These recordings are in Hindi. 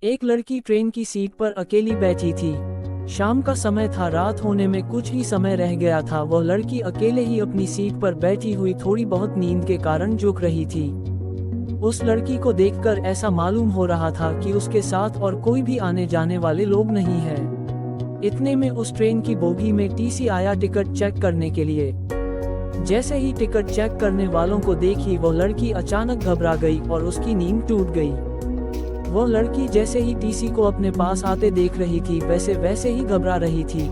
एक लड़की ट्रेन की सीट पर अकेली बैठी थी। शाम का समय था, रात होने में कुछ ही समय रह गया था। वह लड़की अकेले ही अपनी सीट पर बैठी हुई थोड़ी बहुत नींद के कारण झुक रही थी। उस लड़की को देखकर ऐसा मालूम हो रहा था कि उसके साथ और कोई भी आने जाने वाले लोग नहीं है। इतने में उस ट्रेन की बोगी में टीसी आया टिकट चेक करने के लिए। जैसे ही टिकट चेक करने वालों को देखी, वह लड़की अचानक घबरा गई और उसकी नींद टूट गई। वह लड़की जैसे ही टीसी को अपने पास आते देख रही थी, वैसे ही घबरा रही थी।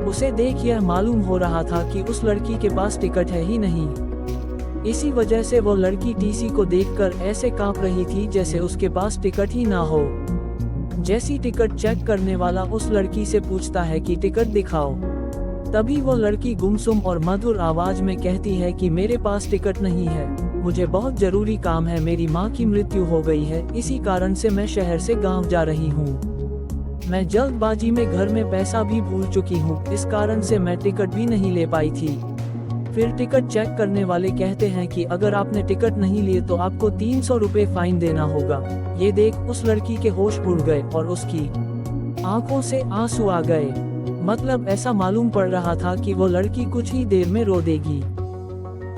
उसे देख यह मालूम हो रहा था कि उस लड़की के पास टिकट है ही नहीं। इसी वजह से वह लड़की टीसी को देखकर ऐसे कांप रही थी जैसे उसके पास टिकट ही ना हो। जैसी टिकट चेक करने वाला उस लड़की से पूछता है कि टिकट दिखाओ, तभी वह लड़की गुमसुम और मधुर आवाज में कहती है कि मेरे पास टिकट नहीं है, मुझे बहुत जरूरी काम है, मेरी माँ की मृत्यु हो गई है, इसी कारण से मैं शहर से गांव जा रही हूँ। मैं जल्दबाजी में घर में पैसा भी भूल चुकी हूँ, इस कारण से मैं टिकट भी नहीं ले पाई थी। फिर टिकट चेक करने वाले कहते हैं कि अगर आपने टिकट नहीं लिए तो आपको 300 रुपये फाइन देना होगा। ये देख उस लड़की के होश उड़ गए और उसकी आंखों से आंसू आ गए। मतलब ऐसा मालूम पड़ रहा था कि वो लड़की कुछ ही देर में रो देगी।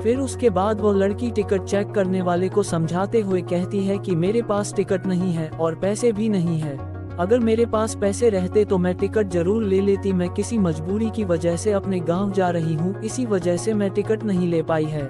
फिर उसके बाद वो लड़की टिकट चेक करने वाले को समझाते हुए कहती है कि मेरे पास टिकट नहीं है और पैसे भी नहीं है। अगर मेरे पास पैसे रहते तो मैं टिकट जरूर ले लेती, मैं किसी मजबूरी की वजह से अपने गांव जा रही हूँ, इसी वजह से मैं टिकट नहीं ले पाई है।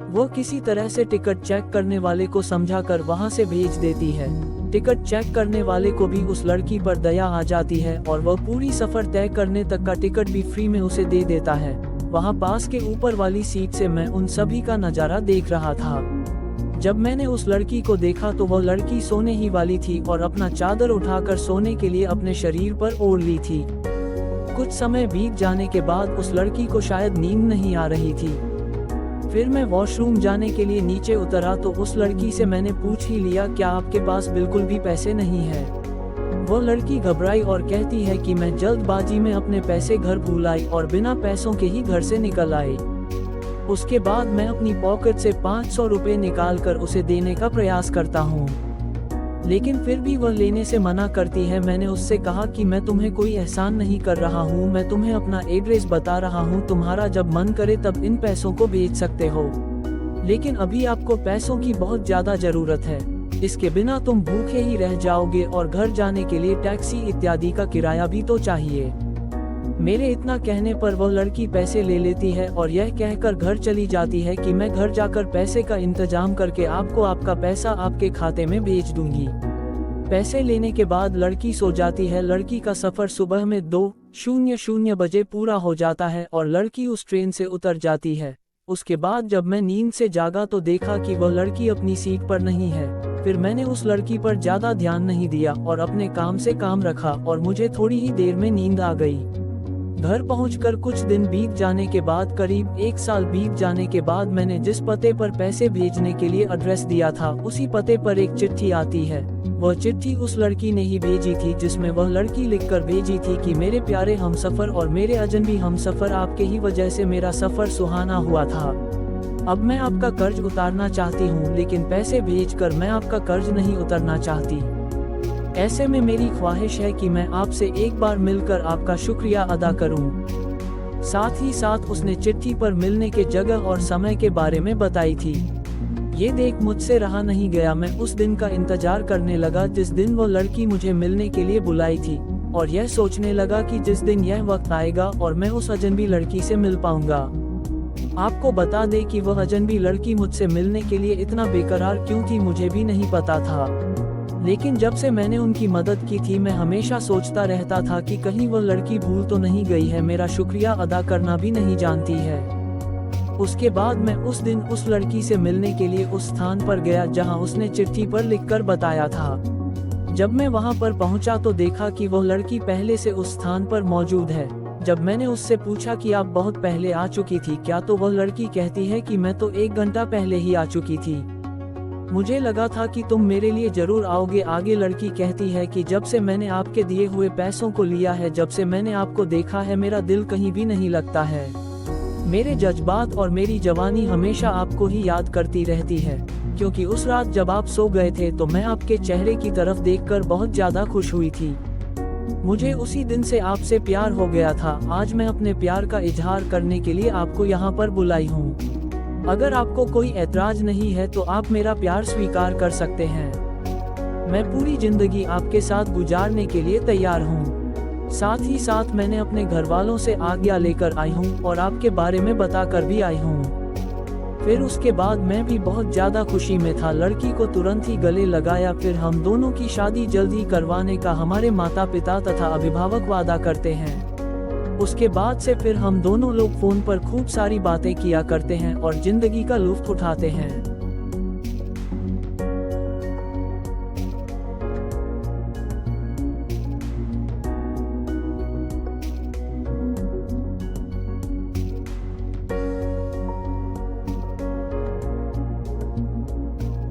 वो किसी तरह से टिकट चेक करने वाले को समझाकर वहां से भेज देती है। टिकट चेक करने वाले को भी उस लड़की पर दया आ जाती है और वह पूरी सफर तय करने तक का टिकट भी फ्री में उसे दे देता है। वहां पास के ऊपर वाली सीट से मैं उन सभी का नजारा देख रहा था। जब मैंने उस लड़की को देखा तो वह लड़की सोने ही वाली थी और अपना चादर उठाकर सोने के लिए अपने शरीर पर ओढ़ ली थी। कुछ समय बीत जाने के बाद उस लड़की को शायद नींद नहीं आ रही थी। फिर मैं वॉशरूम जाने के लिए नीचे उतरा तो उस लड़की से मैंने पूछ ही लिया, क्या आपके पास बिल्कुल भी पैसे नहीं है? वो लड़की घबराई और कहती है कि मैं जल्दबाजी में अपने पैसे घर भूल आई और बिना पैसों के ही घर से निकल आई। उसके बाद मैं अपनी पॉकेट से 500 रुपये निकाल कर उसे देने का प्रयास करता हूँ, लेकिन फिर भी वह लेने से मना करती है। मैंने उससे कहा कि मैं तुम्हें कोई एहसान नहीं कर रहा हूँ, मैं तुम्हें अपना एड्रेस बता रहा हूँ, तुम्हारा जब मन करे तब इन पैसों को भेज सकते हो, लेकिन अभी आपको पैसों की बहुत ज्यादा जरूरत है, इसके बिना तुम भूखे ही रह जाओगे और घर जाने के लिए टैक्सी इत्यादि का किराया भी तो चाहिए। मेरे इतना कहने पर वह लड़की पैसे ले लेती है और यह कहकर घर चली जाती है कि मैं घर जाकर पैसे का इंतजाम करके आपको आपका पैसा आपके खाते में भेज दूंगी। पैसे लेने के बाद लड़की सो जाती है। लड़की का सफर सुबह में 2:00 बजे पूरा हो जाता है और लड़की उस ट्रेन से उतर जाती है। उसके बाद जब मैं नींद से जागा तो देखा कि वह लड़की अपनी सीट पर नहीं है। फिर मैंने उस लड़की पर ज्यादा ध्यान नहीं दिया और अपने काम से काम रखा और मुझे थोड़ी ही देर में नींद आ गई। घर पहुंचकर कुछ दिन बीत जाने के बाद, करीब 1 साल बीत जाने के बाद, मैंने जिस पते पर पैसे भेजने के लिए एड्रेस दिया था उसी पते पर एक चिट्ठी आती है। वह चिट्ठी उस लड़की ने ही भेजी थी, जिसमें वह लड़की लिखकर भेजी थी कि मेरे प्यारे हमसफर और मेरे अजनबी हमसफर, आपके ही वजह से मेरा सफर सुहाना हुआ था। अब मैं आपका कर्ज उतारना चाहती हूँ, लेकिन पैसे भेजकर मैं आपका कर्ज नहीं उतारना चाहती। ऐसे में मेरी ख्वाहिश है कि मैं आपसे एक बार मिलकर आपका शुक्रिया अदा करूं। साथ ही साथ उसने चिट्ठी पर मिलने के जगह और समय के बारे में बताई थी। ये देख मुझसे रहा नहीं गया। मैं उस दिन का इंतजार करने लगा जिस दिन वो लड़की मुझे मिलने के लिए बुलाई थी, और यह सोचने लगा कि जिस दिन यह वक्त आएगा और मैं उस अजनबी लड़की से मिल पाऊंगा। आपको बता दे कि वह अजनबी लड़की मुझसे मिलने के लिए इतना बेकरार क्यों थी मुझे भी नहीं पता था, लेकिन जब से मैंने उनकी मदद की थी मैं हमेशा सोचता रहता था कि कहीं वह लड़की भूल तो नहीं गई है, मेरा शुक्रिया अदा करना भी नहीं जानती है। उसके बाद मैं उस दिन उस लड़की से मिलने के लिए उस स्थान पर गया जहां उसने चिट्ठी पर लिखकर बताया था। जब मैं वहां पर पहुंचा तो देखा कि वह लड़की पहले से उस स्थान पर मौजूद है। जब मैंने उससे पूछा कि आप बहुत पहले आ चुकी थी क्या, तो वह लड़की कहती है कि मैं तो 1 घंटा पहले ही आ चुकी थी, मुझे लगा था कि तुम मेरे लिए जरूर आओगे। आगे लड़की कहती है कि जब से मैंने आपके दिए हुए पैसों को लिया है, जब से मैंने आपको देखा है, मेरा दिल कहीं भी नहीं लगता है। मेरे जज्बात और मेरी जवानी हमेशा आपको ही याद करती रहती है। क्योंकि उस रात जब आप सो गए थे तो मैं आपके चेहरे की तरफ देखकर बहुत ज़्यादा खुश हुई थी। मुझे उसी दिन से आपसे प्यार हो गया था। आज मैं अपने प्यार का इजहार करने के लिए आपको यहाँ पर बुलाई हूँ। अगर आपको कोई ऐतराज नहीं है तो आप मेरा प्यार स्वीकार कर सकते हैं। मैं पूरी जिंदगी आपके साथ गुजारने के लिए तैयार हूँ। साथ ही साथ मैंने अपने घर वालों से आज्ञा लेकर आई हूँ और आपके बारे में बताकर भी आई हूँ। फिर उसके बाद मैं भी बहुत ज़्यादा खुशी में था। लड़की को तुरंत ही गले लगाया। फिर हम दोनों की शादी जल्दी करवाने का हमारे माता पिता तथा अभिभावक वादा करते हैं। उसके बाद से फिर हम दोनों लोग फ़ोन पर खूब सारी बातें किया करते हैं और ज़िंदगी का लुत्फ़ उठाते हैं।